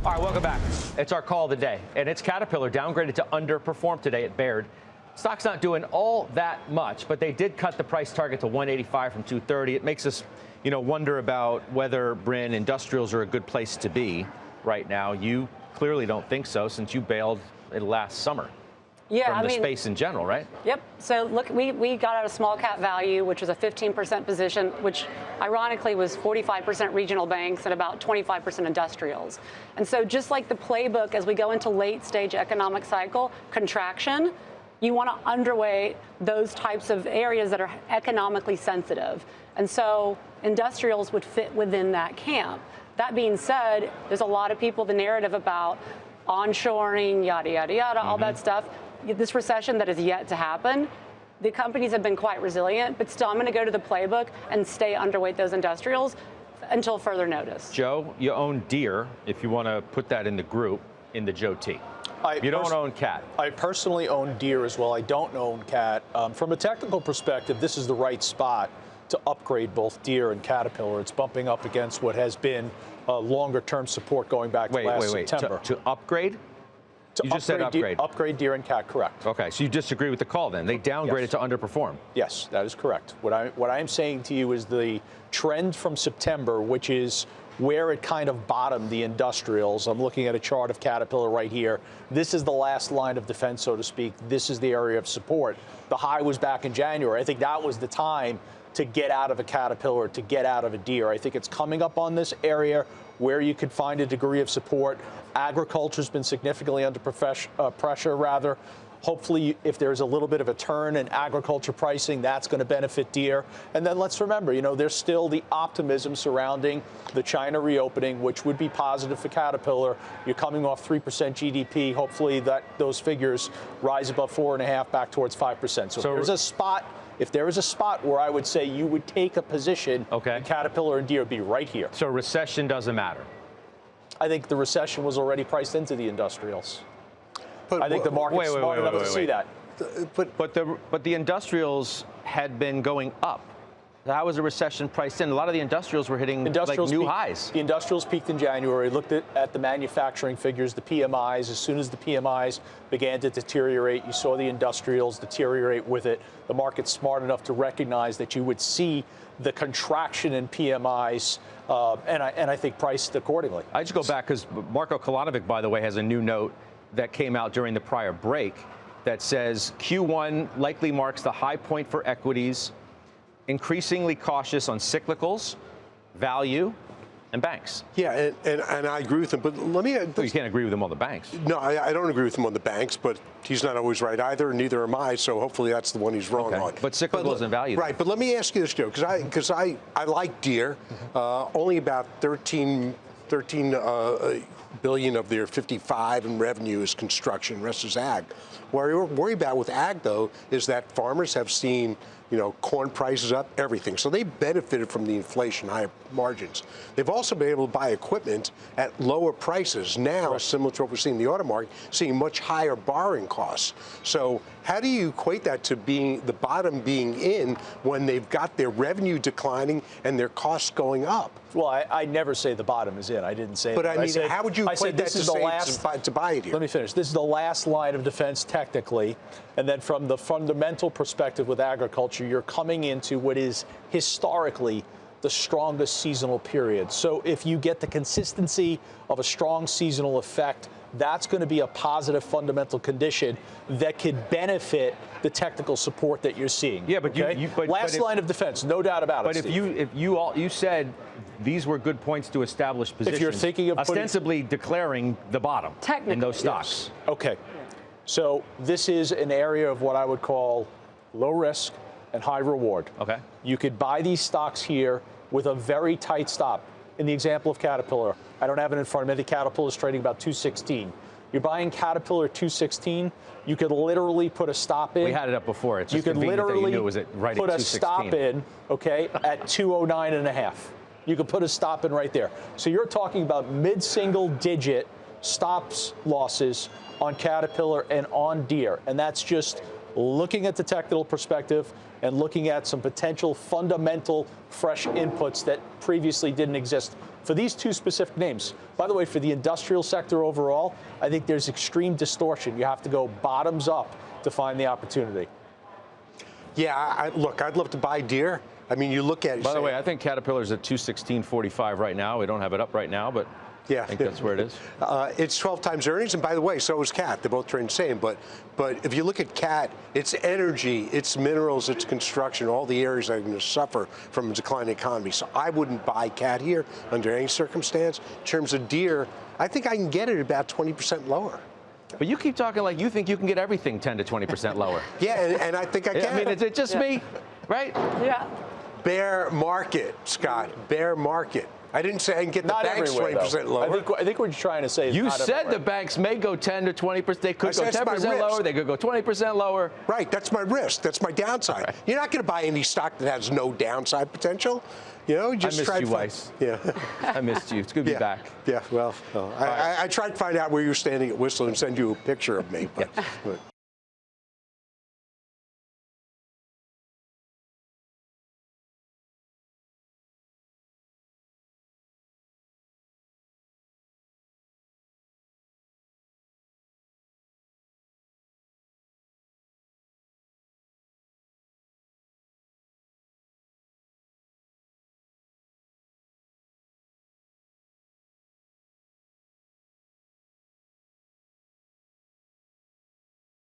All right, welcome back. It's our call of the day, and it's Caterpillar downgraded to underperform today at Baird. Stock's not doing all that much, but they did cut the price target to 185 from 230. It makes us, wonder about whether, Bryn, industrials are a good place to be right now. You clearly don't think so, since you bailed it last summer. Yeah, from the space in general, right? Yep. So look, we got out a small cap value, which was a 15% position, which ironically was 45% regional banks and about 25% industrials. And so just like the playbook, as we go into late stage economic cycle, contraction, you want to underweight those types of areas that are economically sensitive. And so industrials would fit within that camp. That being said, there's a lot of people, the narrative about onshoring, yada, yada, yada, all that stuff. This recession that is yet to happen, the companies have been quite resilient, but still I'm going to go to the playbook and stay underweight those industrials until further notice. Joe, you own Deere, if you want to put that in the group, in the Joe T. You don't own CAT. I personally own Deere as well. I don't own CAT. From a technical perspective, this is the right spot to upgrade both Deere and Caterpillar. It's bumping up against what has been longer-term support going back to last September. To upgrade? You just said upgrade. Upgrade Deere and CAT, correct. Okay, so you disagree with the call then. They downgraded to underperform. Yes, that is correct. What I am saying to you is the trend from September, which is where it kind of bottomed the industrials. I'm looking at a chart of Caterpillar right here. This is the last line of defense, so to speak. This is the area of support. The high was back in January. I think that was the time to get out of a Caterpillar, to get out of a Deere. I think it's coming up on this area where you could find a degree of support. Agriculture's been significantly under pressure, rather. Hopefully, if there's a little bit of a turn in agriculture pricing, that's going to benefit Deere. And then let's remember, there's still the optimism surrounding the China reopening, which would be positive for Caterpillar. You're coming off 3% GDP. Hopefully, those figures rise above 4.5%, back towards 5%. So if there is a spot where I would say you would take a position, in Caterpillar and Deere would be right here. So recession doesn't matter? I think the recession was already priced into the industrials. But I think the market's smart enough to see that. But the industrials had been going up. How was a recession priced in? A lot of the industrials were hitting new highs. The industrials peaked in January. Looked at the manufacturing figures, the PMIs. As soon as the PMIs began to deteriorate, you saw the industrials deteriorate with it. The market's smart enough to recognize that you would see the contraction in PMIs, and I think priced accordingly. I just go back because Marko Kolanovic, by the way, has a new note that came out during the prior break that says Q1 likely marks the high point for equities, increasingly cautious on cyclicals, value, and banks. Yeah, and I agree with him, but let me... Well, you can't agree with him on the banks. No, I don't agree with him on the banks, but he's not always right either, and neither am I, so hopefully that's the one he's wrong on. But cyclicals and value. Right, but let me ask you this, Joe, because I like Deere. Only about 13 billion of their 55 in revenue is construction, the rest is ag. What I worry about with ag, though, is that farmers have seen corn prices up, everything. So they benefited from the inflation, higher margins. They've also been able to buy equipment at lower prices. Now, similar to what we're seeing in the auto market, seeing much higher borrowing costs. So how do you equate that to being the bottom being in when they've got their revenue declining and their costs going up? Well, I never say the bottom is in. I didn't say that. But I mean, how would you equate that to buy it here? Let me finish. This is the last line of defense technically. And then from the fundamental perspective with agriculture, you're coming into what is historically the strongest seasonal period. So if you get the consistency of a strong seasonal effect, that's going to be a positive fundamental condition that could benefit the technical support that you're seeing. Yeah, but last line of defense, no doubt about it. But if you said these were good points to establish positions, if you're thinking of ostensibly declaring the bottom in those stocks. Yes. Okay. So this is an area of what I would call low risk and high reward. Okay. You could buy these stocks here with a very tight stop. In the example of Caterpillar, I don't have it in front of me. The Caterpillar is trading about 216. You're buying Caterpillar 216. You could literally put a stop in. We had it up before. It's just you could literally it was right put at a stop in, at 209.5. You could put a stop in right there. So you're talking about mid-single digit stops losses on Caterpillar and on Deere, and that's just looking at the technical perspective and looking at some potential fundamental fresh inputs that previously didn't exist for these two specific names. By the way, for the industrial sector overall, I think there's extreme distortion. You have to go bottoms up to find the opportunity. Yeah, look, I'd love to buy Deere. I mean, you look at it. By the way, I think Caterpillar's at 216.45 right now. We don't have it up right now, but yeah, I think that's where it is. It's 12 times earnings, and by the way, so is CAT. They're both trading the same. But if you look at CAT, it's energy, it's minerals, it's construction, all the areas that are going to suffer from a declining economy. So I wouldn't buy CAT here under any circumstance. In terms of Deere, I think I can get it about 20% lower. But you keep talking like you think you can get everything 10 to 20% lower. Yeah, and I think I can. I mean, is it just me, right? Yeah. Bear market, Scott. Bear market. I didn't say I can get the Not banks 20% lower. I think what you're trying to say is you said the banks may go 10 to 20%. They could go 10% lower. They could go 20% lower. Right. That's my risk. That's my downside. Right. You're not going to buy any stock that has no downside potential. You know, just I missed you, Weiss. Yeah. I missed you. It's good to be back. Yeah. Well, I tried to find out where you were standing at Whistler and send you a picture of me. But